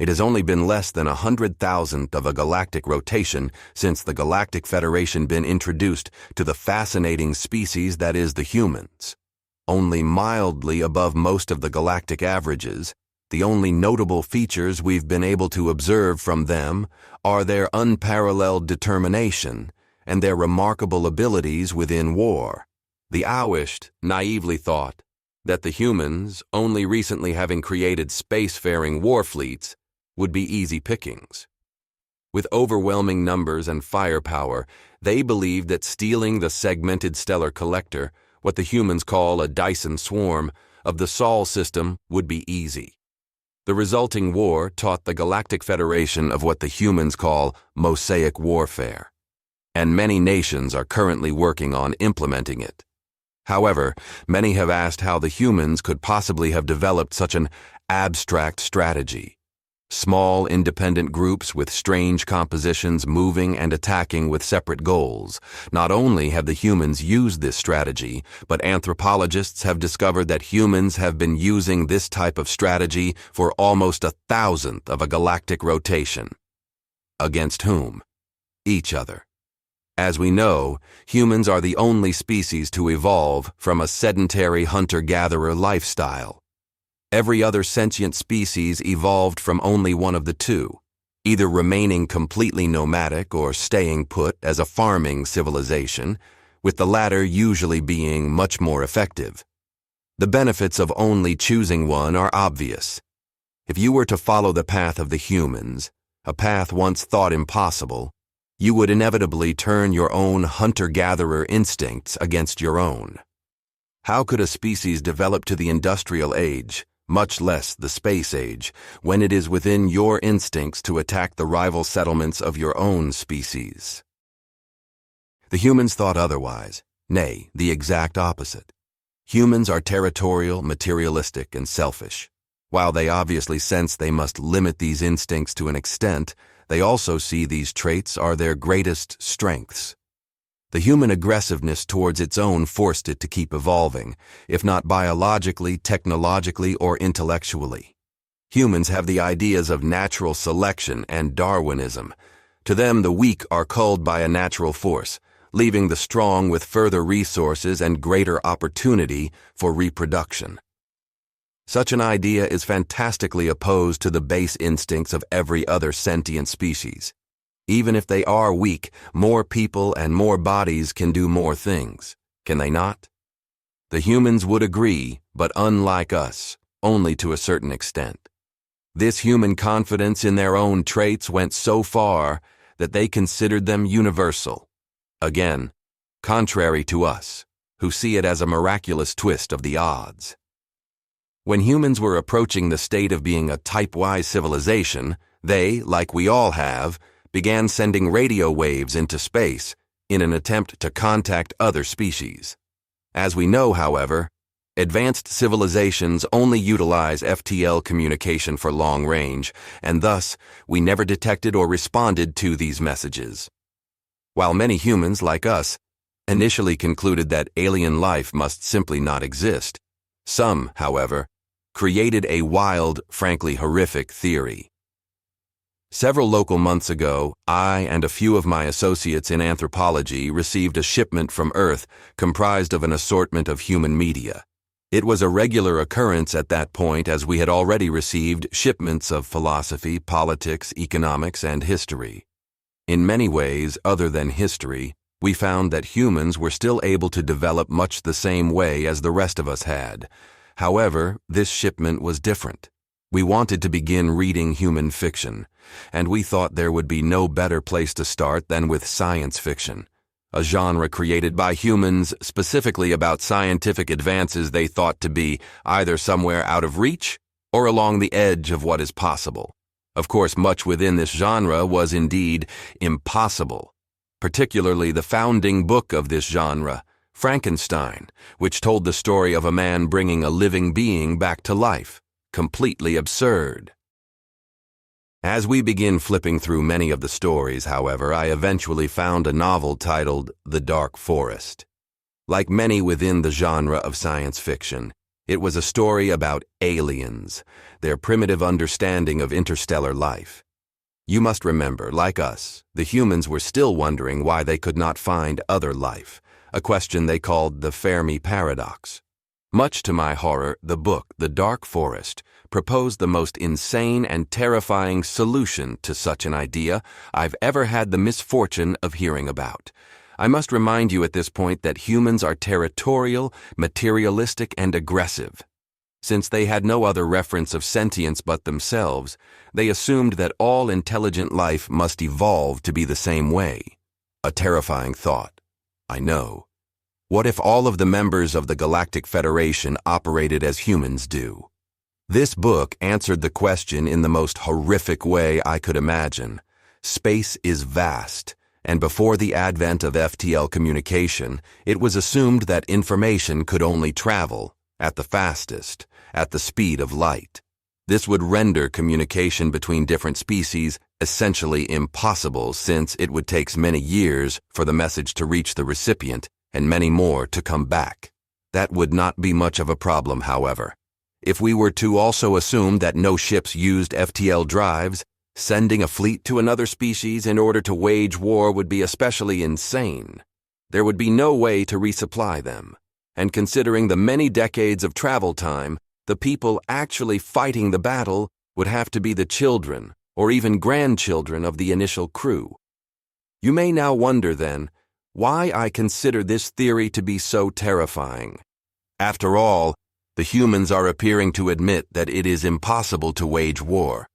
It has only been less than 100,000th of a galactic rotation since the Galactic Federation been introduced to the fascinating species that is the humans. Only mildly above most of the galactic averages, the only notable features we've been able to observe from them are their unparalleled determination and their remarkable abilities within war. The Awisht naively thought that the humans, only recently having created spacefaring war fleets, would be easy pickings. With overwhelming numbers and firepower, they believed that stealing the segmented stellar collector, what the humans call a Dyson swarm, of the Sol system would be easy. The resulting war taught the Galactic Federation of what the humans call mosaic warfare, and many nations are currently working on implementing it. However, many have asked how the humans could possibly have developed such an abstract strategy. Small, independent groups with strange compositions moving and attacking with separate goals. Not only have the humans used this strategy, but anthropologists have discovered that humans have been using this type of strategy for almost 1,000th of a galactic rotation. Against whom? Each other. As we know, humans are the only species to evolve from a sedentary hunter-gatherer lifestyle. Every other sentient species evolved from only one of the two, either remaining completely nomadic or staying put as a farming civilization, with the latter usually being much more effective. The benefits of only choosing one are obvious. If you were to follow the path of the humans, a path once thought impossible, you would inevitably turn your own hunter-gatherer instincts against your own. How could a species develop to the industrial age, much less the space age, when it is within your instincts to attack the rival settlements of your own species? The humans thought otherwise, nay, the exact opposite. Humans are territorial, materialistic, and selfish. While they obviously sense they must limit these instincts to an extent, they also see these traits are their greatest strengths. The human aggressiveness towards its own forced it to keep evolving, if not biologically, technologically, or intellectually. Humans have the ideas of natural selection and Darwinism. To them, the weak are culled by a natural force, leaving the strong with further resources and greater opportunity for reproduction. Such an idea is fantastically opposed to the base instincts of every other sentient species. Even if they are weak, more people and more bodies can do more things, can they not? The humans would agree, but unlike us, only to a certain extent. This human confidence in their own traits went so far that they considered them universal. Again, contrary to us, who see it as a miraculous twist of the odds. When humans were approaching the state of being a type-wise civilization, they, like we all have, began sending radio waves into space in an attempt to contact other species. As we know, however, advanced civilizations only utilize FTL communication for long range, and thus we never detected or responded to these messages. While many humans, like us, initially concluded that alien life must simply not exist, some, however, created a wild, frankly horrific theory. Several local months ago, I and a few of my associates in anthropology received a shipment from Earth comprised of an assortment of human media. It was a regular occurrence at that point as we had already received shipments of philosophy, politics, economics, and history. In many ways, other than history, we found that humans were still able to develop much the same way as the rest of us had. However, this shipment was different. We wanted to begin reading human fiction, and we thought there would be no better place to start than with science fiction, a genre created by humans specifically about scientific advances they thought to be either somewhere out of reach or along the edge of what is possible. Of course, much within this genre was indeed impossible, particularly the founding book of this genre, Frankenstein, which told the story of a man bringing a living being back to life. Completely absurd. As we begin flipping through many of the stories, however, I eventually found a novel titled The Dark Forest. Like many within the genre of science fiction, It was a story about aliens, their primitive understanding of interstellar life. You must remember, like us, the humans were still wondering why they could not find other life, a question they called the Fermi paradox. Much to my horror, the book, The Dark Forest, proposed the most insane and terrifying solution to such an idea I've ever had the misfortune of hearing about. I must remind you at this point that humans are territorial, materialistic, and aggressive. Since they had no other reference of sentience but themselves, they assumed that all intelligent life must evolve to be the same way. A terrifying thought, I know. What if all of the members of the Galactic Federation operated as humans do? This book answered the question in the most horrific way I could imagine. Space is vast, and before the advent of FTL communication, it was assumed that information could only travel, at the fastest, at the speed of light. This would render communication between different species essentially impossible, since it would take many years for the message to reach the recipient and many more to come back. That would not be much of a problem, however. If we were to also assume that no ships used FTL drives, sending a fleet to another species in order to wage war would be especially insane. There would be no way to resupply them. And considering the many decades of travel time, the people actually fighting the battle would have to be the children or even grandchildren of the initial crew. You may now wonder then, why I consider this theory to be so terrifying. After all, the humans are appearing to admit that it is impossible to wage war.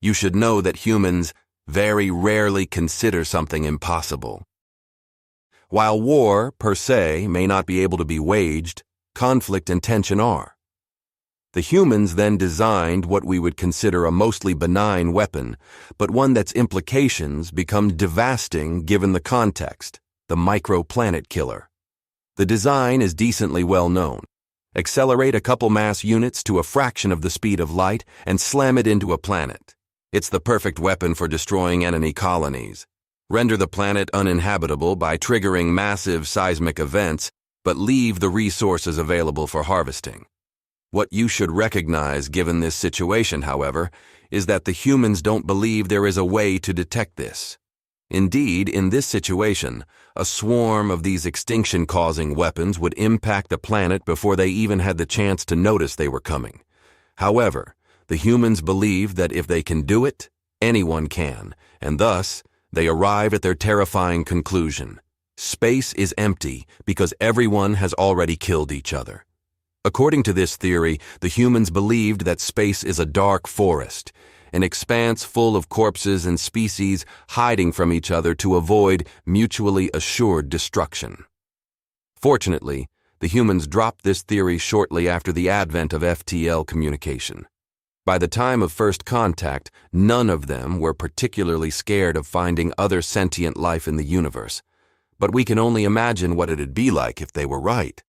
You should know that humans very rarely consider something impossible. While war, per se, may not be able to be waged, conflict and tension are. The humans then designed what we would consider a mostly benign weapon, but one that's implications become devastating given the context, the microplanet killer. The design is decently well known. Accelerate a couple mass units to a fraction of the speed of light and slam it into a planet. It's the perfect weapon for destroying enemy colonies. Render the planet uninhabitable by triggering massive seismic events, but leave the resources available for harvesting. What you should recognize given this situation, however, is that the humans don't believe there is a way to detect this. Indeed, in this situation, a swarm of these extinction-causing weapons would impact the planet before they even had the chance to notice they were coming. However, the humans believe that if they can do it, anyone can, and thus, they arrive at their terrifying conclusion. Space is empty because everyone has already killed each other. According to this theory, the humans believed that space is a dark forest, an expanse full of corpses and species hiding from each other to avoid mutually assured destruction. Fortunately, the humans dropped this theory shortly after the advent of FTL communication. By the time of first contact, none of them were particularly scared of finding other sentient life in the universe. But we can only imagine what it'd be like if they were right.